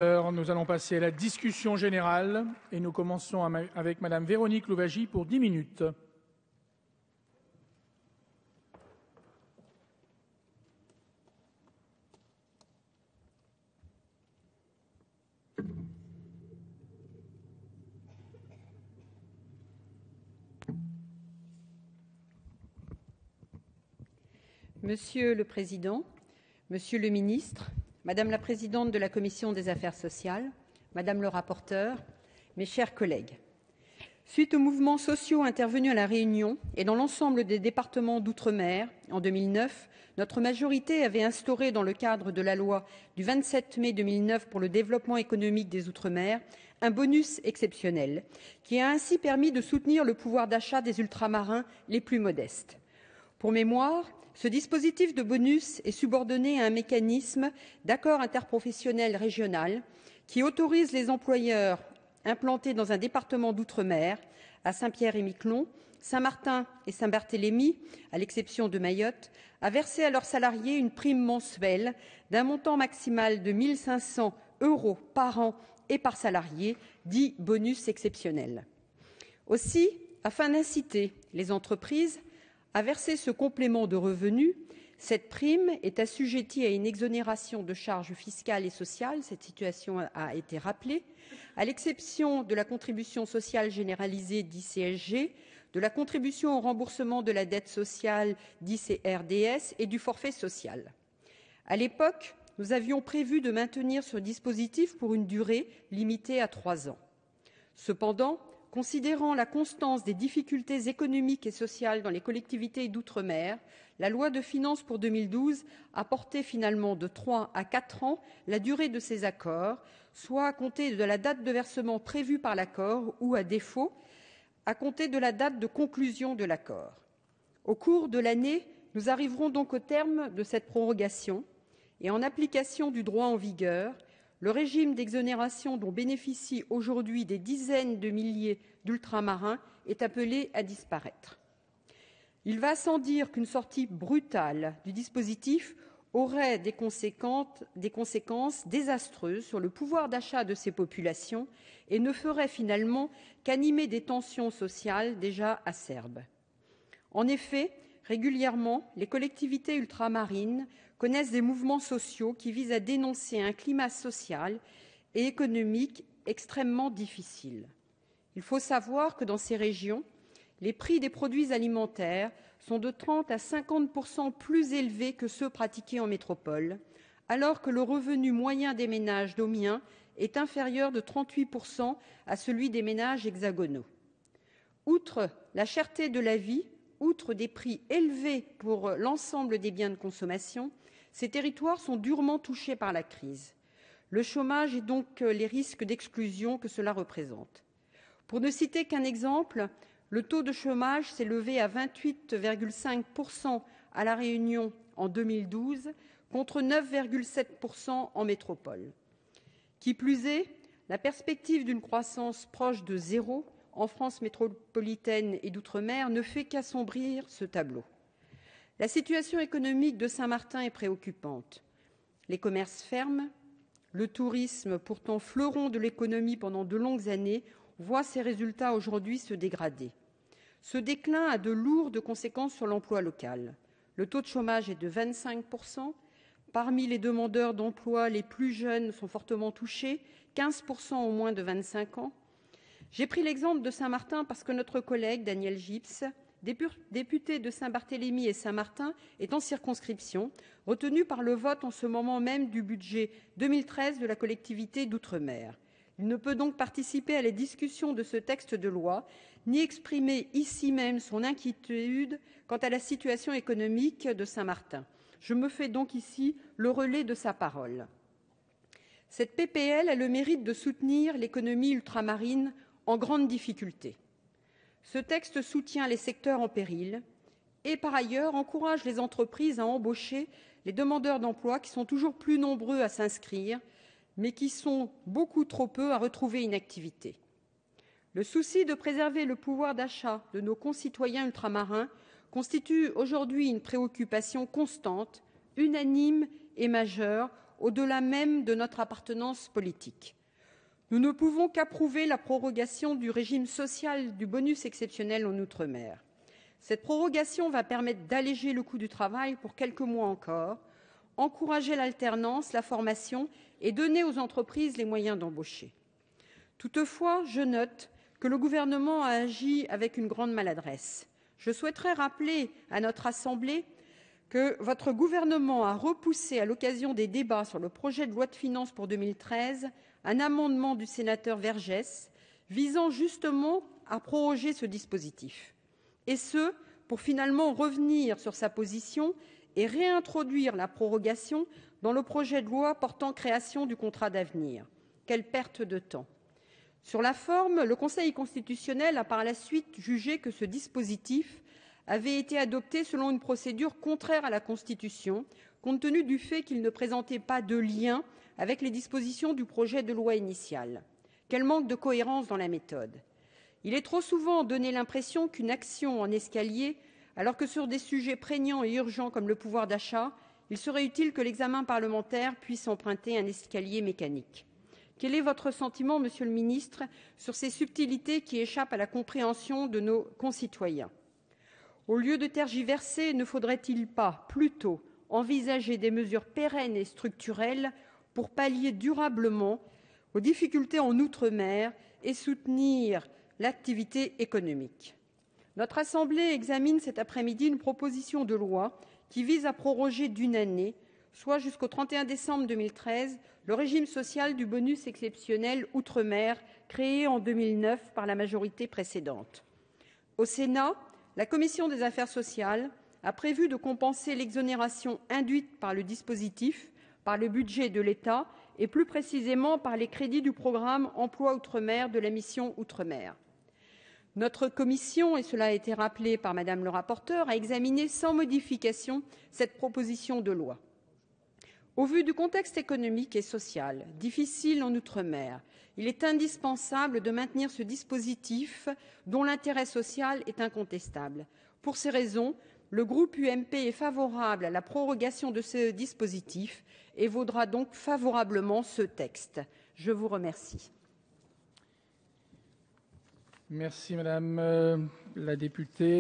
Nous allons passer à la discussion générale et nous commençons avec Madame Véronique Louwagie pour 10 minutes. Monsieur le Président, Monsieur le Ministre, Madame la Présidente de la Commission des Affaires sociales, Madame le rapporteur, mes chers collègues. Suite aux mouvements sociaux intervenus à La Réunion et dans l'ensemble des départements d'outre-mer en 2009, notre majorité avait instauré dans le cadre de la loi du 27 mai 2009 pour le développement économique des outre-mer un bonus exceptionnel qui a ainsi permis de soutenir le pouvoir d'achat des ultramarins les plus modestes. Pour mémoire, ce dispositif de bonus est subordonné à un mécanisme d'accord interprofessionnel régional qui autorise les employeurs implantés dans un département d'outre-mer, à Saint-Pierre-et-Miquelon, Saint-Martin et Saint-Barthélemy, à l'exception de Mayotte, à verser à leurs salariés une prime mensuelle d'un montant maximal de 1 500 € par an et par salarié, dit bonus exceptionnel. Aussi, afin d'inciter les entreprises à verser ce complément de revenus, cette prime est assujettie à une exonération de charges fiscales et sociales, cette situation a été rappelée, à l'exception de la contribution sociale généralisée (CSG), de la contribution au remboursement de la dette sociale (CRDS) et du forfait social. À l'époque, nous avions prévu de maintenir ce dispositif pour une durée limitée à 3 ans. Cependant, considérant la constance des difficultés économiques et sociales dans les collectivités d'outre-mer, la loi de finances pour 2012 a porté finalement de 3 à 4 ans la durée de ces accords, soit à compter de la date de versement prévue par l'accord ou, à défaut, à compter de la date de conclusion de l'accord. Au cours de l'année, nous arriverons donc au terme de cette prorogation et, en application du droit en vigueur, le régime d'exonération dont bénéficient aujourd'hui des dizaines de milliers d'ultramarins est appelé à disparaître. Il va sans dire qu'une sortie brutale du dispositif aurait des conséquences désastreuses sur le pouvoir d'achat de ces populations et ne ferait finalement qu'animer des tensions sociales déjà acerbes. En effet, régulièrement, les collectivités ultramarines connaissent des mouvements sociaux qui visent à dénoncer un climat social et économique extrêmement difficile. Il faut savoir que dans ces régions, les prix des produits alimentaires sont de 30 à 50% plus élevés que ceux pratiqués en métropole, alors que le revenu moyen des ménages domiens est inférieur de 38% à celui des ménages hexagonaux. Outre la cherté de la vie, outre des prix élevés pour l'ensemble des biens de consommation, ces territoires sont durement touchés par la crise. Le chômage et donc les risques d'exclusion que cela représente. Pour ne citer qu'un exemple, le taux de chômage s'est levé à 28,5% à La Réunion en 2012 contre 9,7% en métropole. Qui plus est, la perspective d'une croissance proche de zéro en France métropolitaine et d'outre-mer ne fait qu'assombrir ce tableau. La situation économique de Saint-Martin est préoccupante. Les commerces ferment, le tourisme, pourtant fleuron de l'économie pendant de longues années, voit ses résultats aujourd'hui se dégrader. Ce déclin a de lourdes conséquences sur l'emploi local. Le taux de chômage est de 25%. Parmi les demandeurs d'emploi, les plus jeunes sont fortement touchés, 15% ont moins de 25 ans. J'ai pris l'exemple de Saint-Martin parce que notre collègue Daniel Gyps, député de Saint-Barthélemy et Saint-Martin, est en circonscription, retenu par le vote en ce moment même du budget 2013 de la collectivité d'outre-mer. Il ne peut donc participer à la discussion de ce texte de loi, ni exprimer ici même son inquiétude quant à la situation économique de Saint-Martin. Je me fais donc ici le relais de sa parole. Cette PPL a le mérite de soutenir l'économie ultramarine en grande difficulté. Ce texte soutient les secteurs en péril et, par ailleurs, encourage les entreprises à embaucher les demandeurs d'emploi qui sont toujours plus nombreux à s'inscrire, mais qui sont beaucoup trop peu à retrouver une activité. Le souci de préserver le pouvoir d'achat de nos concitoyens ultramarins constitue aujourd'hui une préoccupation constante, unanime et majeure au-delà même de notre appartenance politique. Nous ne pouvons qu'approuver la prorogation du régime social du bonus exceptionnel en outre-mer. Cette prorogation va permettre d'alléger le coût du travail pour quelques mois encore, encourager l'alternance, la formation et donner aux entreprises les moyens d'embaucher. Toutefois, je note que le gouvernement a agi avec une grande maladresse. Je souhaiterais rappeler à notre Assemblée que votre gouvernement a repoussé, à l'occasion des débats sur le projet de loi de finances pour 2013, un amendement du sénateur Vergès visant justement à proroger ce dispositif. Et ce, pour finalement revenir sur sa position et réintroduire la prorogation dans le projet de loi portant création du contrat d'avenir. Quelle perte de temps! Sur la forme, le Conseil constitutionnel a par la suite jugé que ce dispositif avait été adopté selon une procédure contraire à la Constitution, compte tenu du fait qu'il ne présentait pas de lien avec les dispositions du projet de loi initial. Quel manque de cohérence dans la méthode! Il est trop souvent donné l'impression qu'une action en escalier, alors que sur des sujets prégnants et urgents comme le pouvoir d'achat, il serait utile que l'examen parlementaire puisse emprunter un escalier mécanique. Quel est votre sentiment, Monsieur le Ministre, sur ces subtilités qui échappent à la compréhension de nos concitoyens? Au lieu de tergiverser, ne faudrait-il pas plutôt envisager des mesures pérennes et structurelles pour pallier durablement aux difficultés en outre-mer et soutenir l'activité économique? Notre Assemblée examine cet après-midi une proposition de loi qui vise à proroger d'une année, soit jusqu'au 31 décembre 2013, le régime social du bonus exceptionnel outre-mer créé en 2009 par la majorité précédente. Au Sénat, la Commission des affaires sociales a prévu de compenser l'exonération induite par le dispositif, par le budget de l'État et plus précisément par les crédits du programme Emploi outre-mer de la mission Outre-mer. Notre commission, et cela a été rappelé par Madame le rapporteur, a examiné sans modification cette proposition de loi. Au vu du contexte économique et social difficile en outre-mer, il est indispensable de maintenir ce dispositif dont l'intérêt social est incontestable. Pour ces raisons, le groupe UMP est favorable à la prorogation de ce dispositif et votera donc favorablement ce texte. Je vous remercie. Merci Madame la députée.